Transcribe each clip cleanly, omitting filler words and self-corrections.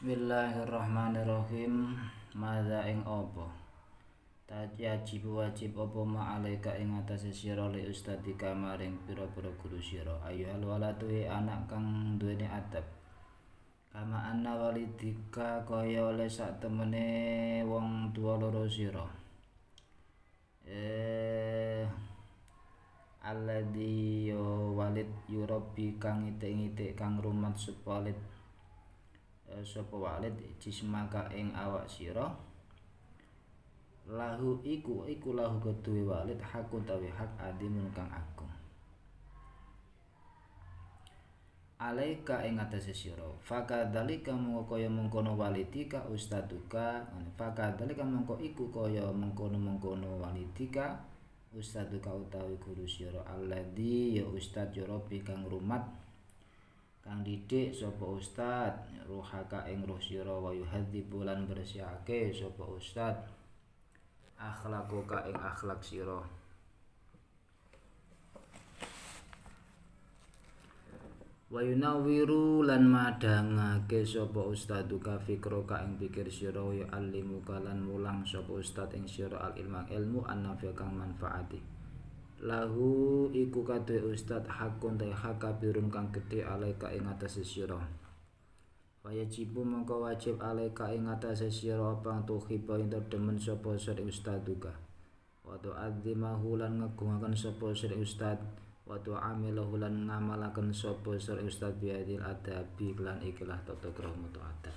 Bismillahirrahmanirrahim. Madza ing apa? Yajib wajib apa ma'alaika ing atase sira li ustadika maring pira-pira guru sira. Ayyuhal waladu anak kang duweni adab. Kama anna walidika kaya oleh sak temene wong tuwa loro sira. Alladzi walid yurabbi kang itik-itik kang rumat walid sapa walid jismaka ing awak sira lahu iku lahu keduwe walid hakun tawi hak adimun kang agung alaika ing atase sira fakadzalika mongko kaya mengkono walidika ustaduka fakadzalika mongko iku kaya mengkono walidika ustaduka utawi guru sira alladzi ya ustad ya rabbi kang rumat kang didik sapa ustad ruhaka ing ruh sira wa yuhadzibu lan bersihake sapa ustad akhlaquka ing akhlak sira wa yunawwiru lan madhangake sapa ustaduka fikraka ing pikir sira wa yu'allimuka lan mulang sapa ustad ing sira al ilmu an-nafi' kang manfaati lahu iku kadhe ustad hakun ta hak kabirun kang gedhe alaika ing atase sira wajibu mongko wajib alaika ing atase sira apa tuhiba ento demen sapa sira ustaduka wa tu'azzimahu lan ngagungaken sapa sira ustad wa tu'amilahu lan ngamalaken sapa sira ustad biadil adabi lan ikilah tata krama adab.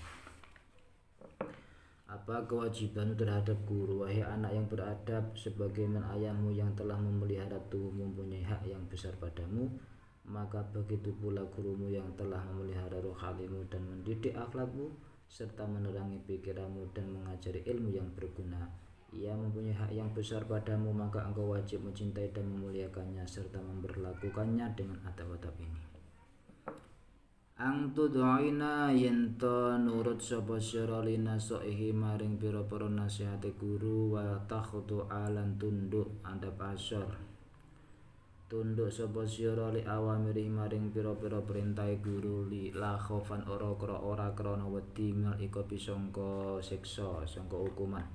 Apa kewajiban terhadap guru wahai anak yang beradab sebagaimana ayahmu yang telah memelihara tubuhmu mempunyai hak yang besar padamu, maka begitu pula gurumu yang telah memelihara rohanimu dan mendidik akhlakmu serta menerangi pikiranmu dan mengajari ilmu yang berguna. Ia mempunyai hak yang besar padamu, maka engkau wajib mencintai dan memuliakannya serta memperlakukannya dengan adab-adab ini. Ang tudhoina yento nurut sapa sira linasaihi maring pira-pira nasihate guru wa takhdu alan tunduk andap asor tunduk sapa sira li awamiri maring pira-pira perintah guru li la khaufan ora krana wedi mil iko pisangka siksa sangka hukuman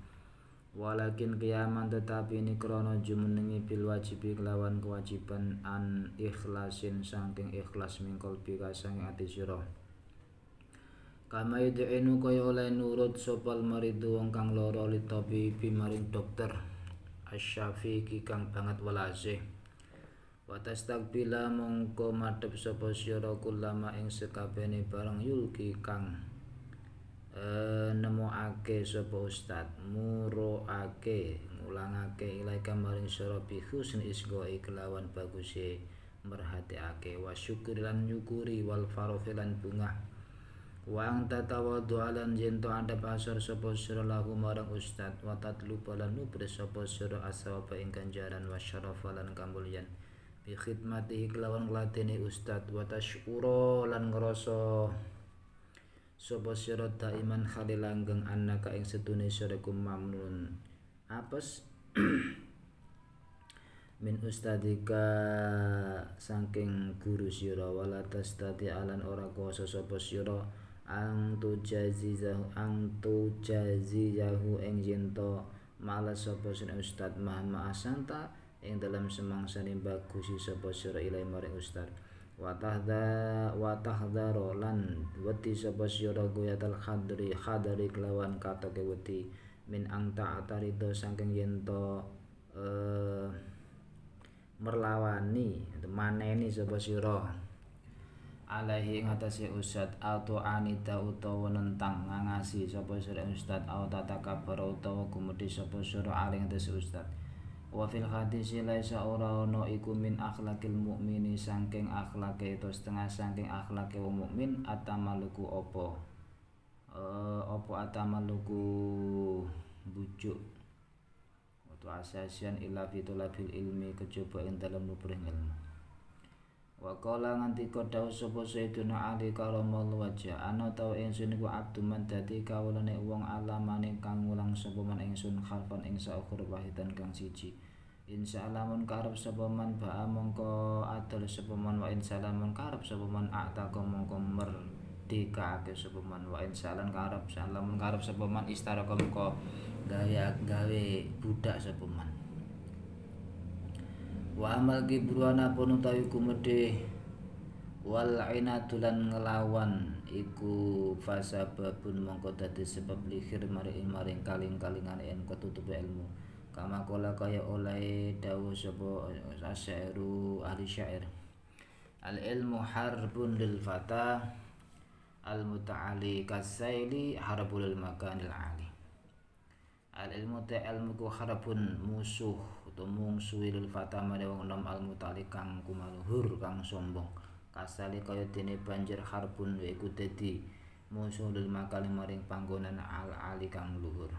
walakin kiaman tetapi ini krana jumenengi bil wajibi kelawan kewajiban an ikhlasin saking ikhlas mingkol bika saking ati sira kama yud'inu kaya oleh nurut sopal maridu wong kang lara li tabibi maring dokter asyafiqi kang banget welase wa tastaqbila mongko madhep sapa sira kulama ing sekabehane barang yulki kang nemokake sapa ustad muroake ngulangake ilaika maring sira bi husn isgoi kelawan baguse merhatiake wa syukur lan nyukuri wal farah lan bungah wa anta tawadhu lan jento andap asar sapa sira lahu marang ustad wa tatlub lan nubres sapa sira asawaba ing ganjaran wa syarafa lan kamulyan bi khidmatihi kelawan ngladeni ustad wa tasyura lan ngrasa sapa sira daiman khali langgeng annaka ing sedune sira mamnun apes min ustadika saking guru sira wala tastati alan ora kuasa sapa sira ang tujazizahu ing jento malas sapa sira ustad mahma asanta ing dalam semangsane bagusi sapa sira ilai maring ustad wa tahdharu lan wedi sapa sira guyatal khadri kelawan katoke wedi min angta atarido saking yento merlawani maneni sapa sira alaihi ngatasi ustad auto anita utawa nentang ngangasi sapa sira ustad auto takabur utawa gumedhi sapa sira aling ngatasi ustad wa fil hadis laisa ora ono iku min akhlakil mukmini saking akhlake itu setengah saking akhlake wong mukmin atamaluku apa atamaluku bujuk atau asasian illa fitulabil ilmi kejaba ing dalem nubrih ilmu wa qala nganti kodhawu sapa sayyiduna ali karamallahu wajha ana tau ingsun iku abduman dadi kawulane wong alamane kang ngulang sapa man ingsun kharfan ing saukhur wahidan kang siji insyaallah mun karep sapa man ba mongko adol sapa man wa insyaallah mun karep sapa man ataka mongko merdekake sapa man wa insalan karep lamun karep sapa man istaraka mengko gawe budak sapa man wa amal gibruana pun utawi kumedhe wal inatulan ngelawan iku fasababun mongko dadi sebab likhir maring kaling-kalingan en ketutupe ilmu kama kala kaya oleh dawuh sapa asyairu ahli syair al ilmu harbun lil fata al muta'ali kasaili harbul makanil ali al ilmu ta ilmu ku harbun musuh utawa mungsuhi lil fata mare wong nom al muta'ali kang kumaluhur kang sombong kasali kaya dene banjir harbun yaiku dadi musuh lil makali maring panggonan al ali kang luhur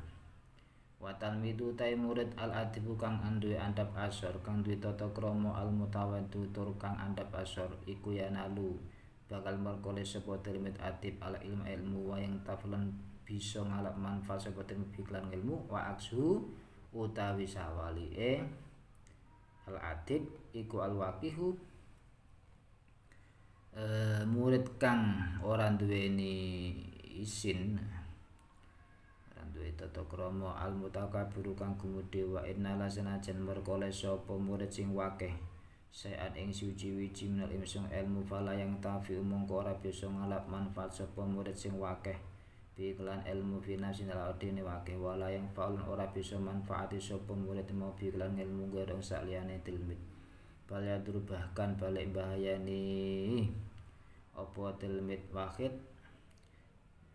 wa talmidu ta murid al adibu kang anduwe andhap asor kang duwe tata krama al mutawaddu tur kang andhap asor iku yanalu bakal merkole sapa tilmid adib al ilmu wa yang taflan bisa ngalap manfaat sapa tilmid iklan ilmu wa aksu utawi sawalike al adib iku al waqihu murid kang ora duweni isin ora duwe tata krama al mutakabbir kang gumedhe wa innala sanajan merkole sapa murid sing wakeh sayan ing suci-wici minal ilmu fala yang tafi mongko ora bisa ngalap manfaat sapa murid sing wakeh bi iklan ilmu fi nafsin al adine wakeh wala yang faul ora bisa manfaati sapa murid mau bi iklan ilmu gorong sakliyane tilmid Balyadur bahkan balik bahayani apa tilmid wahid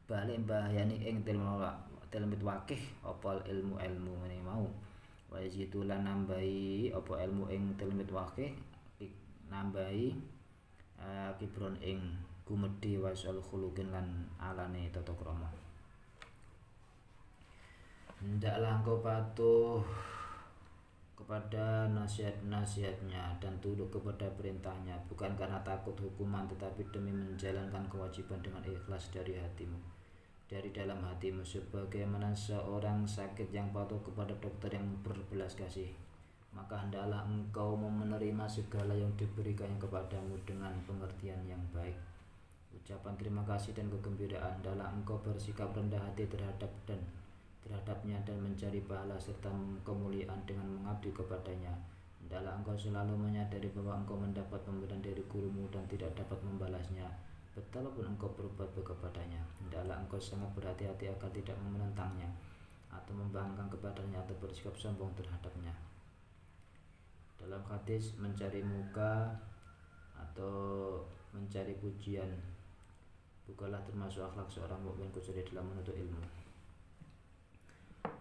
balik bahayani ing tilmid wakih apa ilmu ngene mau wa yazitulan nambahi apa ilmu ing tilmid wakih nambahi kibron ing gumedhe wasal khuluqin lan alane tata krama hendaklah engkau patuh kepada nasihat-nasihatnya dan tunduk kepada perintahnya bukan karena takut hukuman tetapi demi menjalankan kewajiban dengan ikhlas dari hatimu dari dalam hatimu sebagaimana seorang sakit yang patuh kepada dokter yang berbelas kasih maka hendaklah engkau menerima segala yang diberikannya kepadamu dengan pengertian yang baik ucapan terima kasih dan kegembiraan hendaklah engkau bersikap rendah hati terhadapnya dan mencari pahala serta kemuliaan dengan mengabdi kepadanya. Hendaklah engkau selalu menyadari bahwa engkau mendapat pemberian dari gurumu dan tidak dapat membalasnya, betapapun engkau berbuat kepadanya. Hendaklah engkau sangat berhati-hati agar tidak menentangnya atau membangkang kepadanya atau bersikap sombong terhadapnya. Dalam hadis mencari muka atau mencari pujian bukanlah termasuk akhlak seorang mukmin kecuali dalam menuntut ilmu.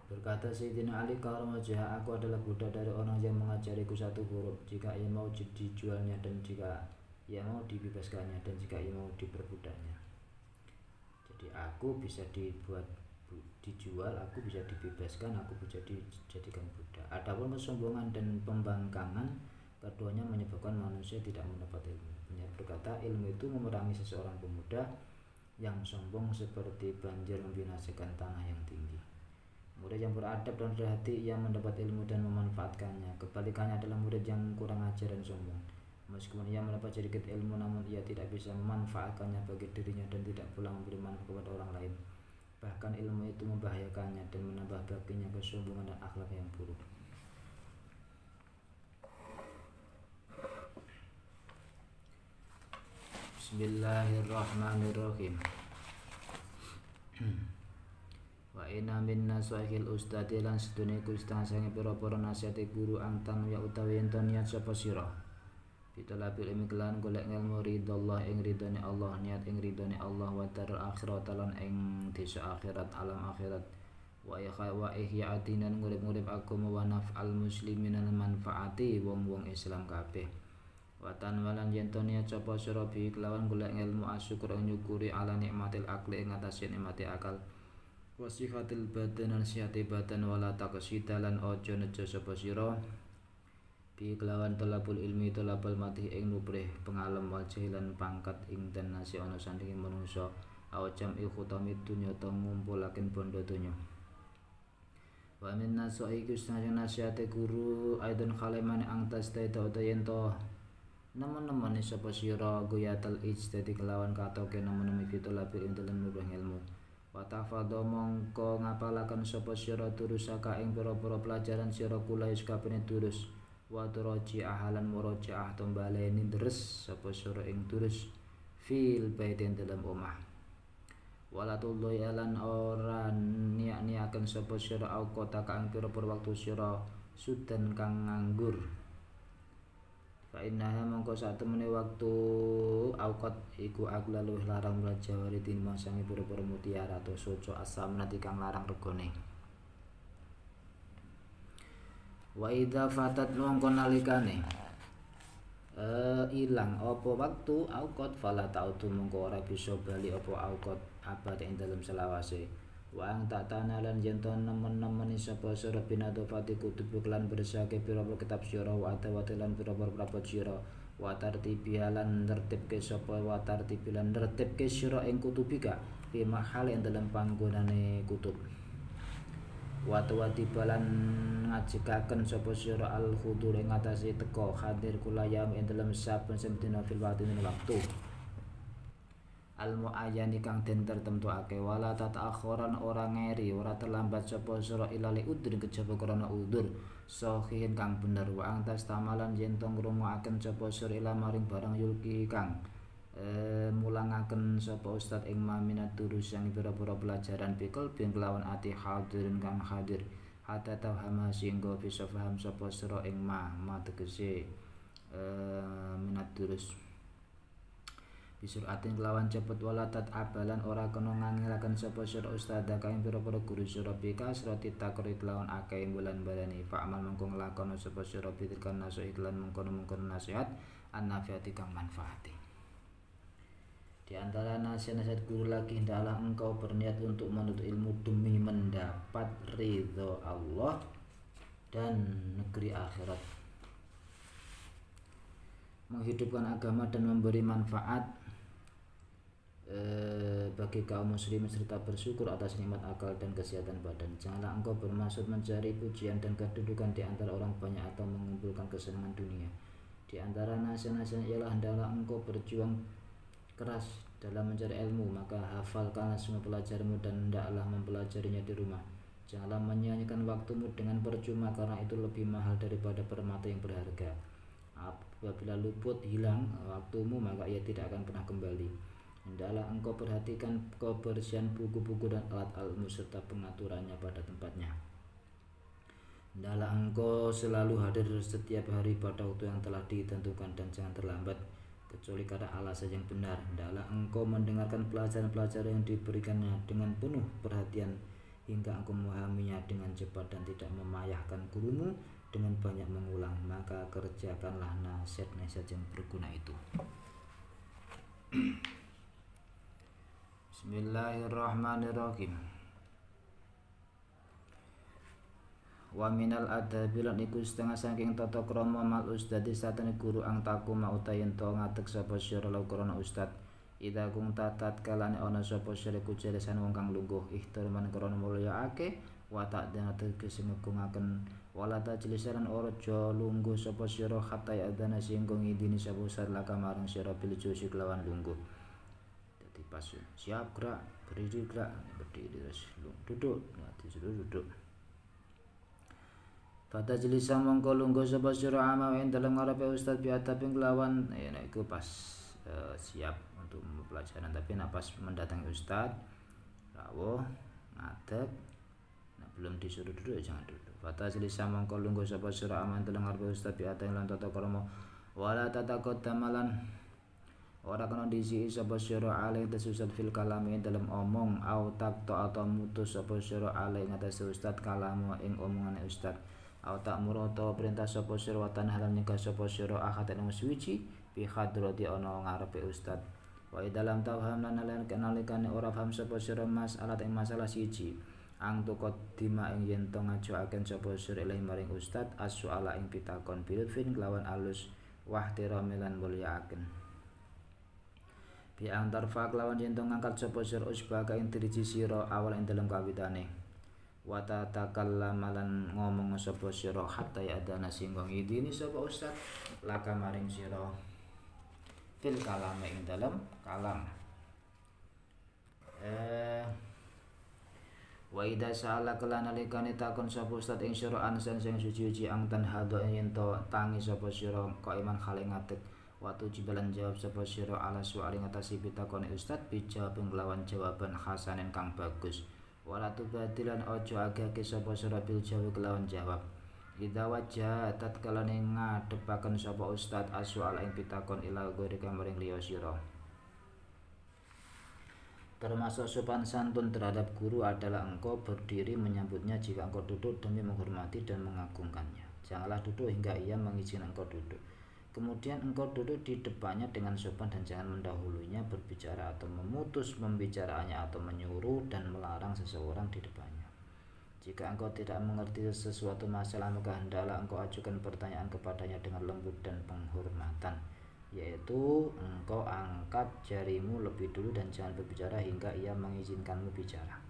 Berkata Sayyidina Ali karamajah, aku adalah budak dari orang yang mengajariku satu huruf jika ia mau dijualnya dan jika ia mau dibebaskannya dan jika ia mau diperbudaknya. Jadi aku bisa dijual, aku bisa dibebaskan, aku bisa dijadikan budak. Adapun kesombongan dan pembangkangan keduanya menyebabkan manusia tidak mendapat ilmu. Berkata ilmu itu memerangi seseorang pemuda yang sombong seperti banjir membinasakan tanah yang tinggi. Murid yang beradab dan rendah hati ia mendapat ilmu dan memanfaatkannya. Kebalikannya adalah murid yang kurang ajar dan sombong. Meskipun ia mendapat sedikit ilmu namun ia tidak bisa memanfaatkannya bagi dirinya dan tidak pula memberi manfaat kepada orang lain. Bahkan ilmu itu membahayakannya dan menambah baginya kesombongan dan akhlak yang buruk. Bismillahirrahmanirrahim. Wa inna minna sahil ustadi lan sedune ku setengah sange pira-pira nasihate guru angtan ya utawi ento niat sapa sira bitalabil ilmi kelan golek ilmu ridallah ing ridane Allah niat ing ridane Allah wa darul akhirat lan ing desa akhirat alam akhirat wa ihya atinan ngurip-ngurip agama wa naf'al muslimin lan manfaati wong-wong Islam kabeh wa tanwalan yen to niat sapa sira bi kelawan golek ilmu asyukur nyukuri ala nikmatil akli ing atase nikmate akal wasihatil badan lan sihate badan wala taqsidalan aja nejo sapa sira bi kelawan talabul ilmi talabul matih ing nubrih pengalem wal jahilan pangkat ing dan nasi ana sandinge manungsa awjam khutami dunya ta ngumpulaken bondo donya wa min nasaiku sanjang nasihate guru aidan khaleman ang tas ta yen to nemen-nemeni sapa sira guyatal ijtihad kelawan katoke nemen-nemi fitulabil ing dalem nurung ilmu wa tafadha mongko ngapalaken sapa sira turusaka ing pira-pira pelajaran sira kula sakabehane turus wa turaji ahalan murajaah tombaleni deres sapa sira ing turus fil baitin dalam omah wala tullai alan ora niak-niaken sapa sira auqata kang pira-pira waktu sira sudan kang nganggur fa innaha mongko satemene waktu auqat iku agla luwih larang mlajawari tinimbang sange pira-pira mutiara atau soco asam nanti kang larang regane wa idza fatat mongko nalikane ilang apa waktu auqat fala ta'udu mongko ora bisa bali apa auqat abad ing dalem selawase Wang tak tanalan jenton nemen-nemeni sapa sira binadofati kutub lan bersake pira-pira kitab sira wa atawatilan pira-pira prabot sira wa tartibilan tertibke sapa wa tartibilan tertibke sira ing kutubika fi mahal ing dalem panggonane kutub wa tawatibalan ngajekaken sapa sira al hudur ing atase teka hadir kulayam ing dalem saben dina fil waktu al muayyani kang den tertentuake wala tata'akhiran ora ngeri ora terlambat sapa sira ilali udur kejaba krana udur sahihin kang bener wa angtas tamalan yen tong ngrungokaken sapa sira ila maring barang yulki kang mulangaken sapa ustad ing maminat durus yang pira-pira pelajaran pikul bin kelawan ati hadirin kang hadir hatta tawhama singgo bisa paham sapa sira ing ma tegese minat durus bisuratin kelawan cepet walatat abalan ora kena ngangelaken sapa sira ustada kaing pira-pira guru sira bika srati takri kelawan akeh bulan balani fa amal mengko nglakono sapa sira bitirkan naso iklan mengkono-mengkono nasihat an-nafiati kang manfaati di antara nasihat guru lagi hendaklah engkau berniat untuk menuntut ilmu demi mendapat ridho Allah dan negeri akhirat menghidupkan agama dan memberi manfaat bagi kaum muslimin serta bersyukur atas nikmat akal dan kesehatan badan. Janganlah engkau bermaksud mencari pujian dan kedudukan di antara orang banyak atau mengumpulkan kesenangan dunia. Di antara nasihat-nasihat ialah hendaklah engkau berjuang keras dalam mencari ilmu, maka hafalkanlah semua pelajaranmu dan hendaklah mempelajarinya di rumah. Janganlah menyia-nyiakan waktumu dengan percuma karena itu lebih mahal daripada permata yang berharga. Apabila luput hilang waktumu maka ia tidak akan pernah kembali. Hendaklah engkau perhatikan kebersihan buku-buku dan alat-alatmu serta pengaturannya pada tempatnya. Hendaklah engkau selalu hadir setiap hari pada waktu yang telah ditentukan dan jangan terlambat kecuali karena alasan yang benar. Hendaklah engkau mendengarkan pelajaran-pelajaran yang diberikannya dengan penuh perhatian hingga engkau memahaminya dengan cepat dan tidak memayahkan gurumu dengan banyak mengulang. Maka kerjakanlah nasihat-nasihat yang berguna itu. Bismillahirrahmanirrahim. Wa minal adabi lan iku setengah saking tata krama mal ustadi satene guru ang takuma utayen to ngadeg sapa sira law krana ustad ida kung tatat kalane ana sapa sira kucelesan wong kang lungguh ihtirman krana mulyaake wa ta'dana tegese ngegungaken wala tajlisan ora lungguh sapa sira hatta adana singgo ngidini sapa ustad laka marang sira bil jusi kelawan lungguh. Pas siap gerak berdiri terus duduk duduk pada jelisa mongko lungguh sapa sira ama ing dalem ngarepe ustaz biadab ing kelawan iku pas siap untuk pelajaran tapi nak pas mendatangi ustaz rawuh ngadeg nak belum disuruh duduk jangan duduk pada jelisa mongko lungguh sapa sira ama ing dalem ngarepe ustaz biadab lan tata krama wala tatakotamalan ora kena disi sapa sira alih tesusat fil kalami dalam omong au takto atau mutus sapa sira alih ngatas ustad kalamu ing omongane ustad au tak murata perintah sapa sira wa tanhalan nyegah sapa sira akhat ing suci bi hadrati ana ngarepe ustad wa dalam tawham lan nalikane ora paham sapa sira masalah ing masalah siji ang tukot dima ing yen to ngajoaken sapa sira ilahi maring ustad as-suala ing pitakon bilfin kelawan alus wahtiramelan mulyaaken bi antar fa lawan yen ngangkat sapa sira usbaka ing driji sira awal ing dalem kawitane wa tatakallamalan ngomong sapa sira hatta ya adana singgo ngidini sapa ustad laka maring sira fil kalam ing dalam kalam. Wa idza sa'ala kala nalikane takon sapa ustad ing sira ansan sing suci-suci angtan hado yen to tangi sapa sira kaiman khale ngadeg watu jibalan jawab sapa sira ala suali ngatasi pitakone ustad bijawab nglawan jawaban hasanen kang bagus wala tubadilan ojo agake sapa sira bil jawab kelawan jawab idza wajah tatkala ngadepaken sapa ustad aswal ing pitakon ila gori kamaring liya sira. Termasuk sopan santun terhadap guru adalah engkau berdiri menyambutnya jika engkau duduk demi menghormati dan mengagungkannya. Janganlah duduk hingga ia mengizinkan engkau duduk. Kemudian engkau duduk di depannya dengan sopan dan jangan mendahulunya berbicara atau memutus pembicaraannya atau menyuruh dan melarang seseorang di depannya. Jika engkau tidak mengerti sesuatu masalah maka hendaklah engkau ajukan pertanyaan kepadanya dengan lembut dan penghormatan. Yaitu engkau angkat jarimu lebih dulu dan jangan berbicara hingga ia mengizinkanmu bicara.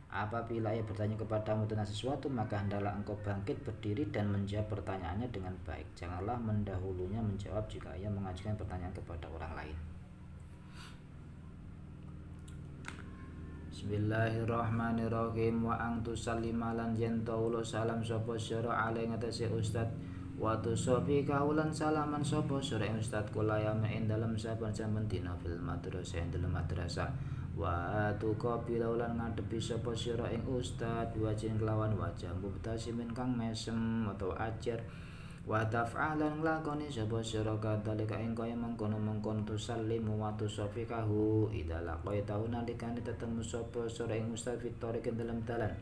Apabila ia bertanya kepadamu tentang sesuatu maka hendaklah engkau bangkit berdiri dan menjawab pertanyaannya dengan baik. Janganlah mendahulunya menjawab jika ia mengajukan pertanyaan kepada orang lain. Bismillahirrahmanirrahim. Wa ang tusallima lan yen ulo salam sapa sira ale ngatasi ustad wa tusofi kaulan salaman sapa sira ing ustad kula yame ing dalem saben-saben dina fil madrasah ing dalem madrasah wa tuqabila lan ngadepi sapa sira ing ustad wajin kelawan wajah mubtasimin kang mesem atau ajar wa taf'alan nglakoni sapa sira kadhalika ing kaya mengkono-mengkono tusallimu wa tusofi kahu idala kaya tau nalikane tetemu sapa sira ing ustad fitorik ing dalem dalan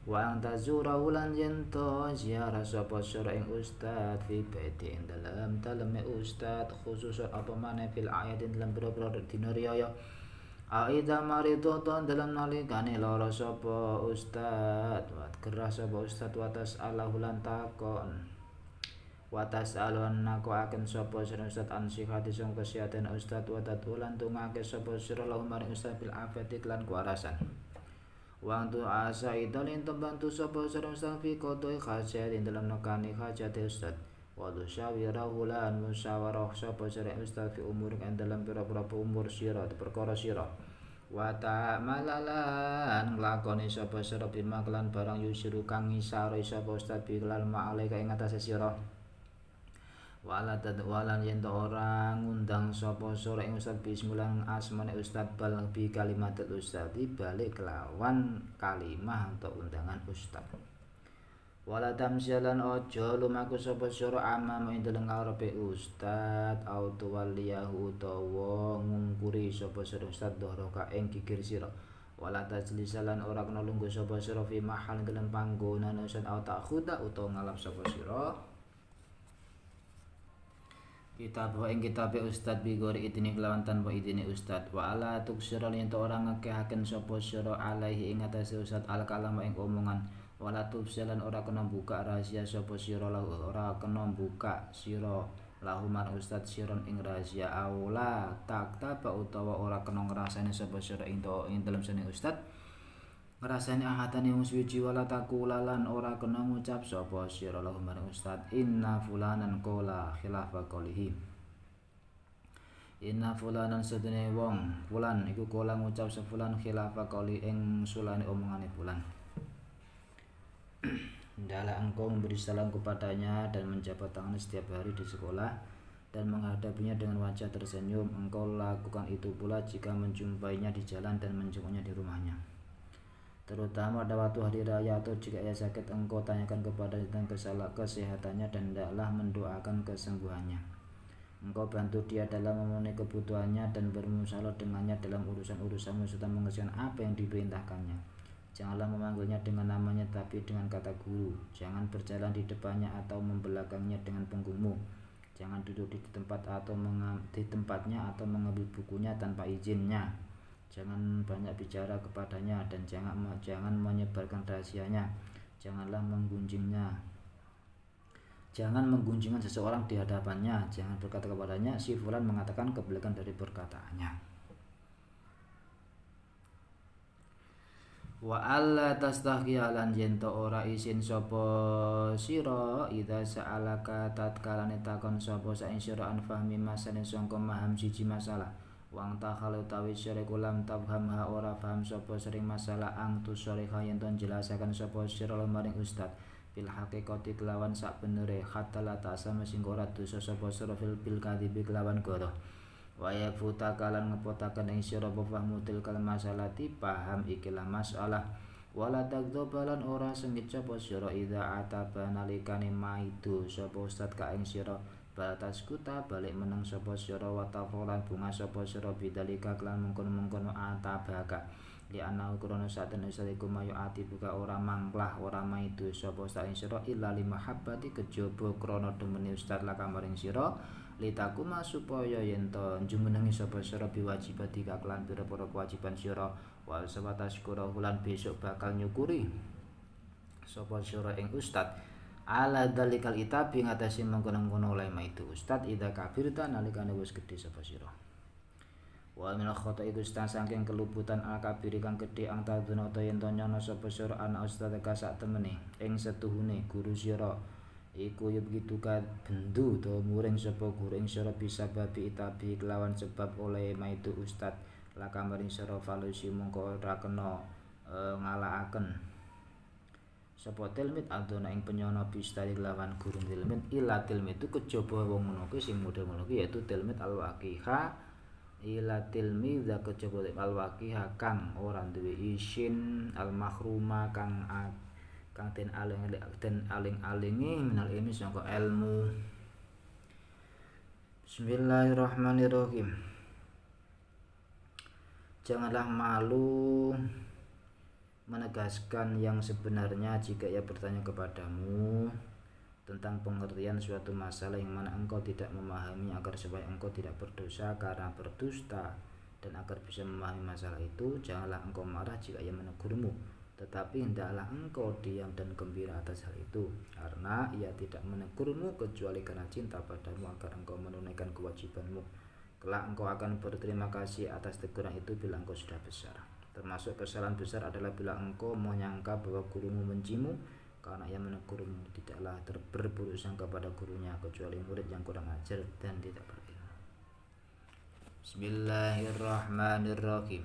wa antazura ulan yento ziarah sapa sira ing ustad fi baiti ing dalem ustad khususan apa maneh fil ayatin dalam boro-boro dina riyaya aida marido ton dalam nalikane lara sapa ustad wat gerah sapa ustad watas alahu lan takon watas alun nako akan sapa sira ustad ansihati sing kesehatan ustad watat ulan tungake sapa sira lahu maring ustad bil afati lan kuarasan. Wang tu asa idalin tembantu sapa sira ustad fi qodoi hajat ing dalam nekani hajat ustad wa syawirahu lan musyawarah sapa sira ustad fi umur ing dalam pira-pira umur sira perkara sira wa ta'malalan nglakoni sapa sira bima kelan barang yusiru kang ngisari sapa ustad bi kelan ma'ale ka ing atase sira walan yen ora ngundang sapa sira ing ustad bismillah asmane ustad bal bi kalimatul ustad balik kelawan kalimah atau undangan ustad wala tamsilan ojo lumaku sapa sira amam ing dalem ngarepe ustad auto waliyahu utawa ngungkuri sapa sira ustad doroka ing gigir sira wala tajlisalan ora kena lungguh sapa sira fi mahal dalem panggonan ustad auta khuda utawa ngalap sapa sira kitab wa ing kitabe ustad bigori idini kelawan tanpa idini ustad wa ala tuksira yen orang ngekehaken sapa sira alaihi ing atase ustad al kalama ing omongan wala tufsilan ora kena buka rahasia sapa sira lahu ora kena buka sira lahu mar ustad siron ing rahasia aula taktaba utawa ora kena ngrasani sapa sira ing dalem sene ustad ngrasani ahadane wong suci wala takulalan ora kena ngucap sapa sira lahu marang ustad inna fulanan qala khilafa qalihi inna fulanan sedene wong fulan iku kala ngucap sefulan khilafa qali ing sulane omongane fulan. Hendaklah engkau memberi salam kepadanya dan menjabat tangan setiap hari di sekolah dan menghadapinya dengan wajah tersenyum. Engkau lakukan itu pula jika menjumpainya di jalan dan menjenguknya di rumahnya, terutama pada waktu hari raya atau jika ia sakit engkau tanyakan kepada tentang kesehatannya dan hendaklah mendoakan kesembuhannya. Engkau bantu dia dalam memenuhi kebutuhannya dan bermusyawarah dengannya dalam urusan-urusanmu serta mengerjakan apa yang diperintahkannya. Janganlah memanggilnya dengan namanya tapi dengan kata guru. Jangan berjalan di depannya atau membelakangnya dengan punggungmu. Jangan duduk di tempatnya atau mengambil bukunya tanpa izinnya. Jangan banyak bicara kepadanya dan jangan menyebarkan rahasianya. Janganlah menggunjingnya. Jangan menggunjingkan seseorang di hadapannya. Jangan berkata kepadanya, si fulan mengatakan kebalikan dari perkataannya. Wa alla tastahqiya lan yen to ora isin sapa sira idza sa'alaka tatkalane takon sapa ing sira an fahmi masane sangka maham siji masalah wang takhalu tawi sira kulam tabhamha ora paham sapa sering masalah ang tu sore yen to jelasaken sapa sira maring ustad bil haqiqati kelawan sak benere hatta la ta'sama sing ora dosa sapa sira bil kadhibi kelawan goro waya futa kalan ngepotaken ing sira pahmu tilkal masalati paham ikilah masalah wala tagdobalan ora sengit sapa sira idza ataba nalikane maido sapa ustad ka ing sira batas kuta balik meneng sapa sira wa tafolan bunga sapa sira bidalika kelan mungkon-mungkon atabaka li ana krana saten ustad iku mayu ati buka ora mangklah ora maido sapa ustad ing sira illa limahabbati kejaba krana demene ustad la kamaring sira litakuma supaya yen to jumenengi sapa sira biwajibati kaklan pira-pira kewajiban sira wal sabatas kura hulan besok bakal nyukuri sapa sira ing ustad ala dalikal itabi ngatasi mengkono-kono oleh itu ustad ida kabirta nalikane wis gedhe sapa sira wa min khata itu saking keluputan al kabiri kang gedhe ang taduna ta yen to nyono sapa sira ana ustad ka sak temene ing setuhune guru sira iku ya begitu ka bendu to muring sapa guru ing sira bisa babi itabi kelawan sebab oleh maitu ustad la kamaring sira falusi mongko ora kena ngalakaken sapa tilmid adona ing penyono bistari lawan guru tilmid ila tilmid itu kejaba wong ngono kuwi sing model ngono kuwi yaitu tilmid al-waqiha ila tilmid kejaba al-waqiha kang ora duwe isin al-mahruma kang den aling-alingi minal ilmi sangka ilmu. Bismillahirrahmanirrahim. Janganlah malu menegaskan yang sebenarnya jika ia bertanya kepadamu tentang pengertian suatu masalah yang mana engkau tidak memahami agar supaya engkau tidak berdosa karena berdusta dan agar bisa memahami masalah itu. Janganlah engkau marah jika ia menegurmu, tetapi hendaklah engkau diam dan gembira atas hal itu, karena ia tidak menegurmu kecuali karena cinta padamu agar engkau menunaikan kewajibanmu. Kelak engkau akan berterima kasih atas teguran itu bila engkau sudah besar. Termasuk kesalahan besar adalah bila engkau menyangka bahwa gurumu bencimu karena ia menegurmu. Tidaklah berburuk sangka pada gurunya kecuali murid yang kurang ajar dan tidak berilmu. Bismillahirrahmanirrahim.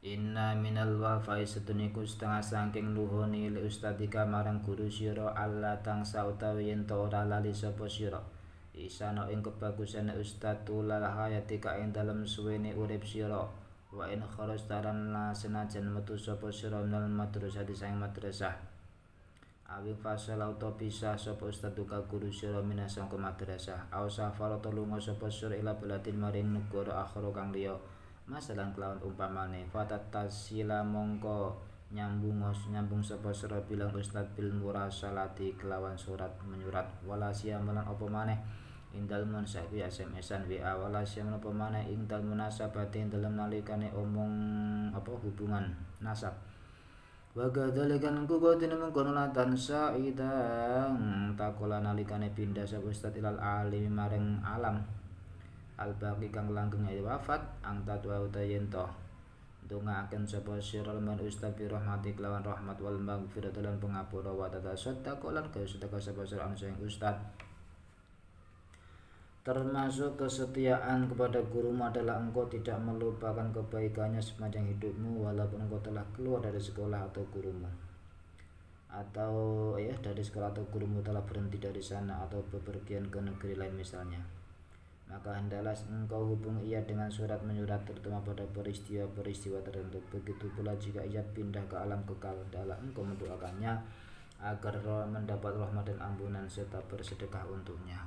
Inna minal wafai setuniku setengah saking nuhoni li ustadika marang guru sira alla tangsa utawi yen ora lali sapa sira isana ing kebagusane ustad tulal hayati ka ing dalem suwene urip sira wa in kharastaran la senajan metu sapa sira nal madrasah disang madrasah awi fasal auto pisah sapa ustad ka guru sira minasang ke madrasah au safar lunga sapa sira ila balatin maring negara akhir kang liya masalan kelawan umpamane fatatasila mongko nyambung sapa sira bilang ustad bil murasalati kelawan surat menyurat wala siamalan apa maneh indal munsabi SMS-an WA wala siamalan apa maneh indal munasabati dalam nalikane omong apa hubungan nasab wa gadzalikan kugotin mengkono latan saidang takola nalikane pindah sapa ustad ilal alim maring alam al-baqi kang langgeng wafat ang tatwa utayen to ndongaaken sapa sira man ustad bi rahmati lawan rahmat wal maghfirah lan pangapura wa tatasaddaq lan sedekah sapa sira ang ustad. Termasuk kesetiaan kepada gurumu adalah engkau tidak melupakan kebaikannya sepanjang hidupmu walaupun engkau telah keluar dari sekolah atau gurumu atau dari sekolah atau gurumu telah berhenti dari sana atau bepergian ke negeri lain misalnya. Maka hendaklah engkau hubungi ia dengan surat menyurat terutama pada peristiwa-peristiwa tertentu. Begitu pula jika ia pindah ke alam kekal, hendaklah engkau mendoakannya agar mendapat rahmat dan ampunan serta bersedekah untuknya.